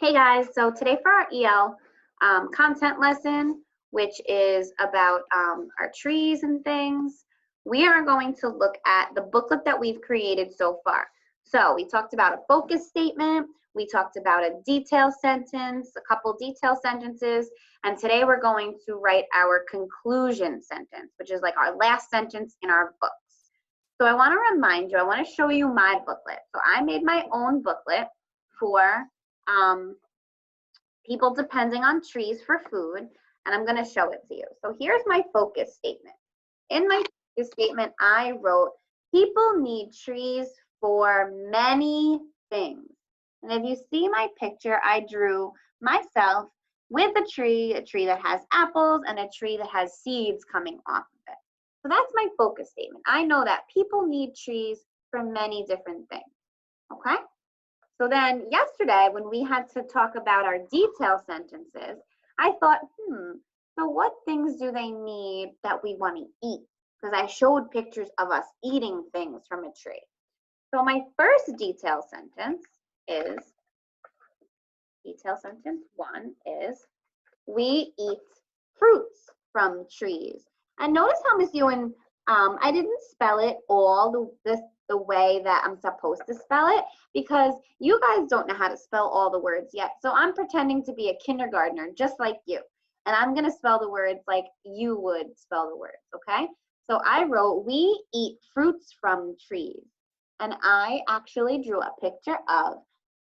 Hey guys, so today for our EL content lesson, which is about our trees and things, we are going to look at the booklet that we've created so far. So we talked about a focus statement, we talked about a detail sentence, a couple detail sentences, and today we're going to write our conclusion sentence, which is like our last sentence in our books. So I want to remind you, I want to show you my booklet. So I made my own booklet for people depending on trees for food, and I'm going to show it to you. So here's my focus statement. In my focus statement, I wrote, people need trees for many things. And if you see my picture, I drew myself with a tree that has apples and a tree that has seeds coming off of it. So that's my focus statement. I know that people need trees for many different things, okay? So then yesterday, when we had to talk about our detail sentences, I thought, so what things do they need that we want to eat? Because I showed pictures of us eating things from a tree. So my first detail sentence is, detail sentence 1 is, we eat fruits from trees. And notice how Miss Ewan, I didn't spell it all the way that I'm supposed to spell it, because you guys don't know how to spell all the words yet. So I'm pretending to be a kindergartner just like you. And I'm going to spell the words like you would spell the words, okay? So I wrote, we eat fruits from trees. And I actually drew a picture of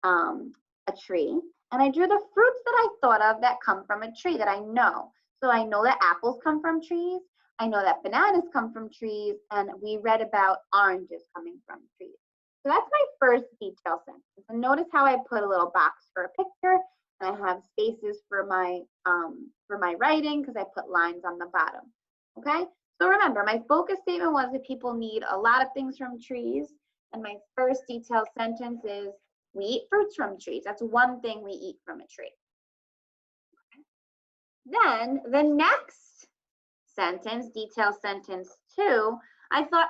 a tree. And I drew the fruits that I thought of that come from a tree that I know. So I know that apples come from trees. I know that bananas come from trees, and we read about oranges coming from trees. So that's my first detail sentence. And notice how I put a little box for a picture, and I have spaces for my writing because I put lines on the bottom. Okay. So remember, my focus statement was that people need a lot of things from trees, and my first detail sentence is we eat fruits from trees. That's one thing we eat from a tree. Okay. Then the next sentence, detail sentence 2, I thought,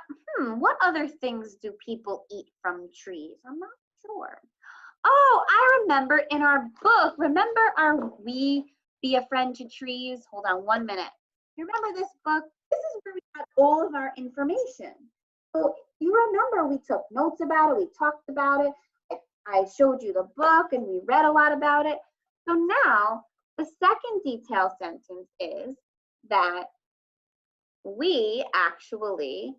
what other things do people eat from trees? I'm not sure. Oh, I remember in our book, remember our We Be a Friend to Trees? Hold on 1 minute. You remember this book? This is where we got all of our information. So you remember we took notes about it, we talked about it, I showed you the book and we read a lot about it. So now the second detail sentence is that we actually,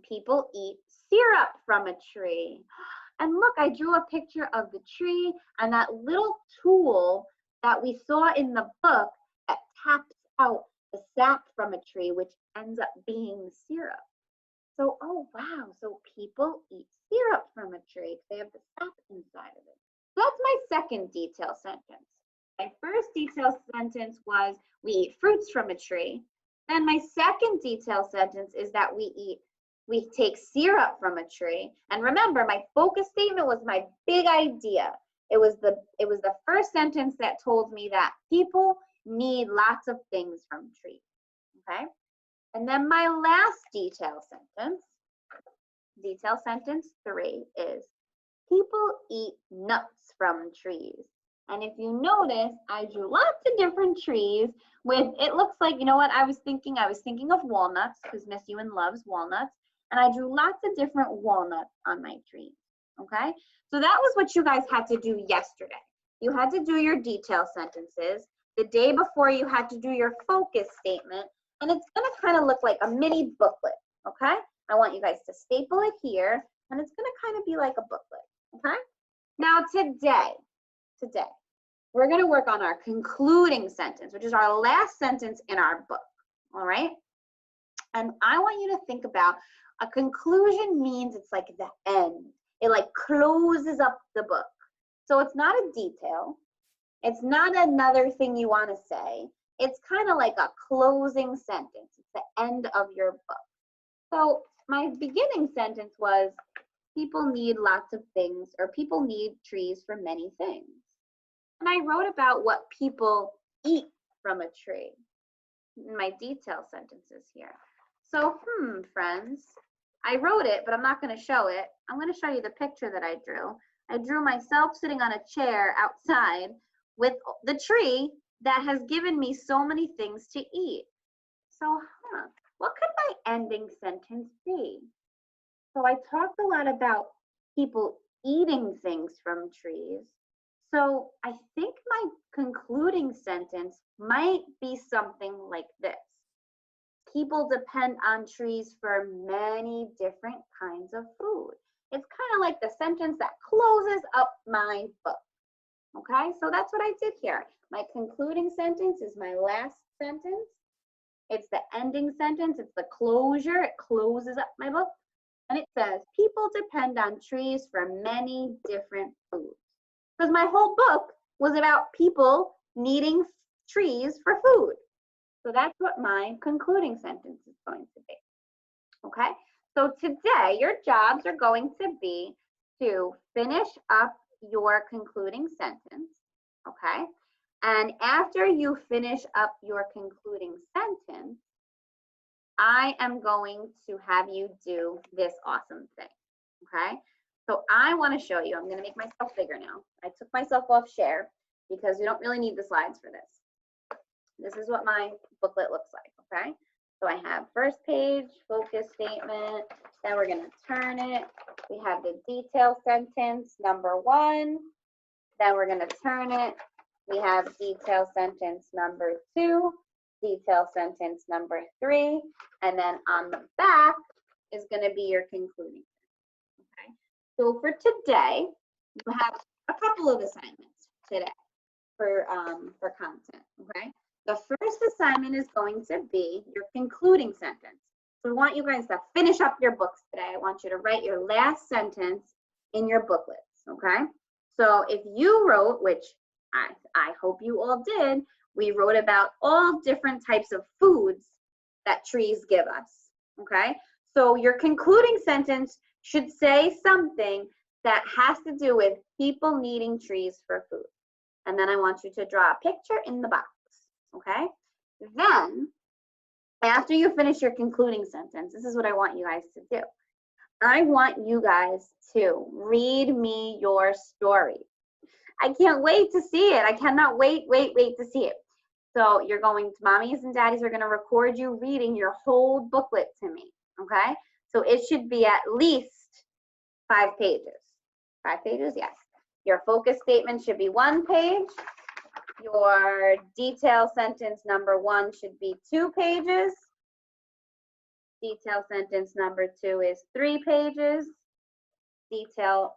people eat syrup from a tree. And look, I drew a picture of the tree and that little tool that we saw in the book that taps out the sap from a tree, which ends up being syrup. So, oh wow, so people eat syrup from a tree. They have the sap inside of it. So that's my second detail sentence. My first detail sentence was we eat fruits from a tree. Then my second detail sentence is that we take syrup from a tree. And remember, my focus statement was my big idea. It was the first sentence that told me that people need lots of things from trees. Okay? And then my last detail sentence 3 is people eat nuts from trees. And if you notice, I drew lots of different trees with, it looks like, you know what I was thinking? I was thinking of walnuts because Miss Ewan loves walnuts. And I drew lots of different walnuts on my tree, okay? So that was what you guys had to do yesterday. You had to do your detail sentences. The day before you had to do your focus statement. And it's gonna kind of look like a mini booklet, okay? I want you guys to staple it here and it's gonna kind of be like a booklet, okay? Now today, we're going to work on our concluding sentence, which is our last sentence in our book, all right? And I want you to think about a conclusion means it's like the end. It like closes up the book. So it's not a detail. It's not another thing you want to say. It's kind of like a closing sentence. It's the end of your book. So my beginning sentence was, people need lots of things, or people need trees for many things. And I wrote about what people eat from a tree in my detail sentences here. So, friends, I wrote it, but I'm not going to show it. I'm going to show you the picture that I drew. I drew myself sitting on a chair outside with the tree that has given me so many things to eat. So, what could my ending sentence be? So I talked a lot about people eating things from trees. So I think my concluding sentence might be something like this. People depend on trees for many different kinds of food. It's kind of like the sentence that closes up my book. Okay, so that's what I did here. My concluding sentence is my last sentence. It's the ending sentence. It's the closure. It closes up my book. And it says, people depend on trees for many different foods. Because my whole book was about people needing trees for food. So that's what my concluding sentence is going to be. Okay, so today your jobs are going to be to finish up your concluding sentence. Okay, and after you finish up your concluding sentence, I am going to have you do this awesome thing. Okay, so I want to show you, I'm going to make myself bigger now. I took myself off share because we don't really need the slides for this. This is what my booklet looks like, okay? So I have first page, focus statement, then we're gonna turn it. We have the detail sentence number 1, then we're gonna turn it. We have detail sentence number 2, detail sentence number 3, and then on the back is gonna be your concluding sentence, okay? So for today, you have a couple of assignments today for content, okay? The first assignment is going to be your concluding sentence. So we want you guys to finish up your books today. I want you to write your last sentence in your booklets, okay? So if you wrote, which I hope you all did, we wrote about all different types of foods that trees give us, okay? So your concluding sentence should say something that has to do with people needing trees for food. And then I want you to draw a picture in the box. Okay, then after you finish your concluding sentence, this is what I want you guys to do. I want you guys to read me your story. I can't wait to see it. I cannot wait to see it. So you're going to, mommies and daddies are going to record you reading your whole booklet to me. Okay, so it should be at least 5 pages. 5 pages, yes. Your focus statement should be 1 page. Your detail sentence number 1 should be 2 pages. Detail sentence number 2 is 3 pages. Detail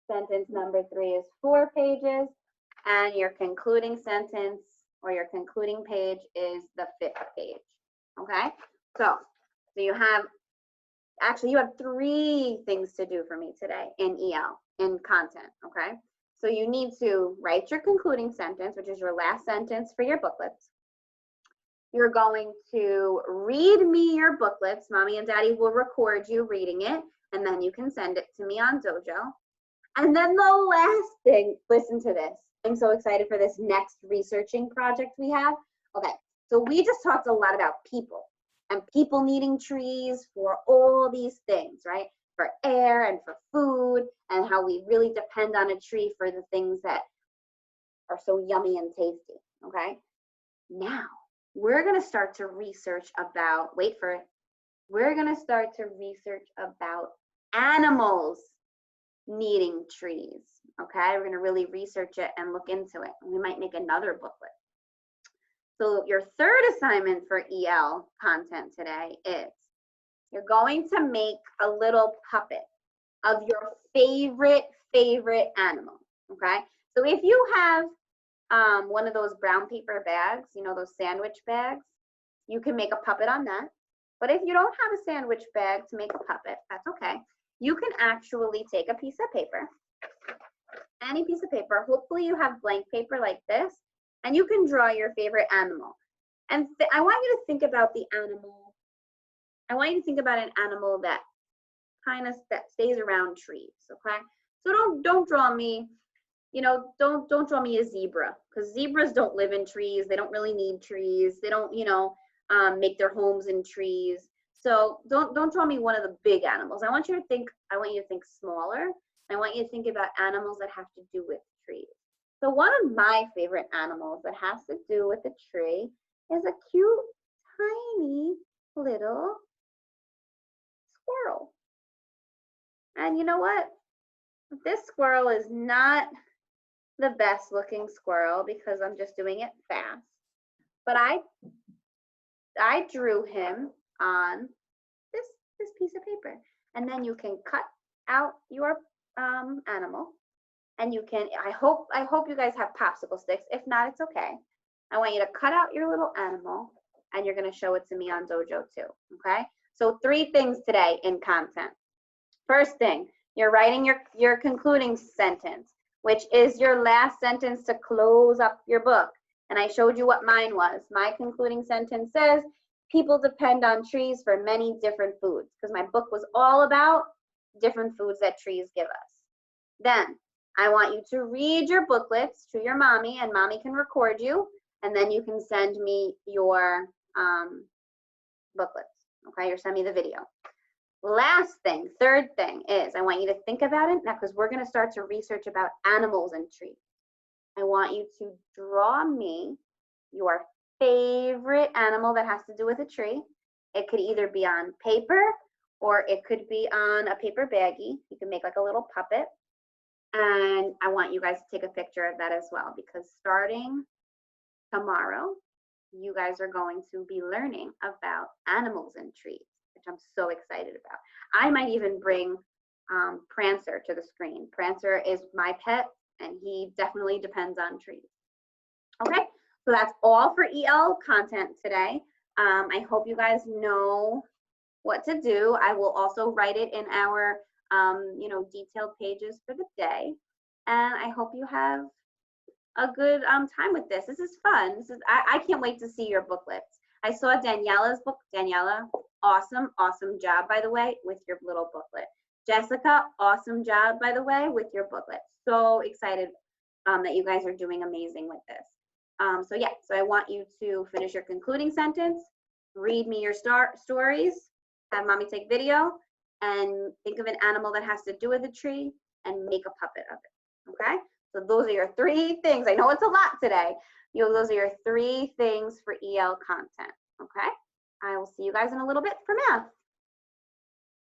sentence number 3 is 4 pages. And your concluding sentence or your concluding page is the 5th page. Okay? So you have, actually you have 3 things to do for me today in EL, in content, okay? So you need to write your concluding sentence, which is your last sentence for your booklets. You're going to read me your booklets. Mommy and daddy will record you reading it, and then you can send it to me on Dojo. And then the last thing, listen to this. I'm so excited for this next researching project we have. Okay, so we just talked a lot about people and people needing trees for all these things, right? For air and for food, and how we really depend on a tree for the things that are so yummy and tasty, okay? Now, we're gonna start to research about, wait for it, we're gonna start to research about animals needing trees, okay? We're gonna really research it and look into it. We might make another booklet. So your third assignment for EL content today is you're going to make a little puppet of your favorite animal, okay? So if you have one of those brown paper bags, you know, those sandwich bags, you can make a puppet on that. But if you don't have a sandwich bag to make a puppet, that's okay. You can actually take a piece of paper, any piece of paper. Hopefully you have blank paper like this, and you can draw your favorite animal. And I want you to think about the animal. I want you to think about an animal that kind of stays around trees, okay? So don't draw me, you know, don't draw me a zebra, because zebras don't live in trees. They don't really need trees. They don't, you know, make their homes in trees. So don't draw me one of the big animals. I want you to think smaller I want you to think about animals that have to do with trees. So one of my favorite animals that has to do with a tree is a cute, tiny little squirrel. And you know what? This squirrel is not the best looking squirrel because I'm just doing it fast. But I drew him on this piece of paper. And then you can cut out your animal. And you can, I hope you guys have popsicle sticks. If not, it's okay. I want you to cut out your little animal and you're gonna show it to me on Dojo too, okay? So 3 things today in content. First thing, you're writing your concluding sentence, which is your last sentence to close up your book. And I showed you what mine was. My concluding sentence says, people depend on trees for many different foods, because my book was all about different foods that trees give us. Then I want you to read your booklets to your mommy, and mommy can record you, and then you can send me your booklets, okay, or send me the video. Last thing, third thing is I want you to think about it now, because we're going to start to research about animals and trees. I want you to draw me your favorite animal that has to do with a tree. It could either be on paper or it could be on a paper baggie. You can make like a little puppet. And I want you guys to take a picture of that as well, because starting tomorrow, you guys are going to be learning about animals and trees, which I'm so excited about. I might even bring Prancer to the screen. Prancer is my pet, and he definitely depends on trees. Okay, so that's all for EL content today. I hope you guys know what to do. I will also write it in our detailed pages for the day. And I hope you have a good time with this. This is fun. I can't wait to see your booklets. I saw Daniela's book. Daniela, awesome job, by the way, with your little booklet. Jessica, awesome job, by the way, with your booklet. So excited that you guys are doing amazing with this. So I want you to finish your concluding sentence, read me your stories, have mommy take video, and think of an animal that has to do with a tree and make a puppet of it, okay? So those are your 3 things. I know it's a lot today. Those are your 3 things for EL content, okay? I will see you guys in a little bit for math.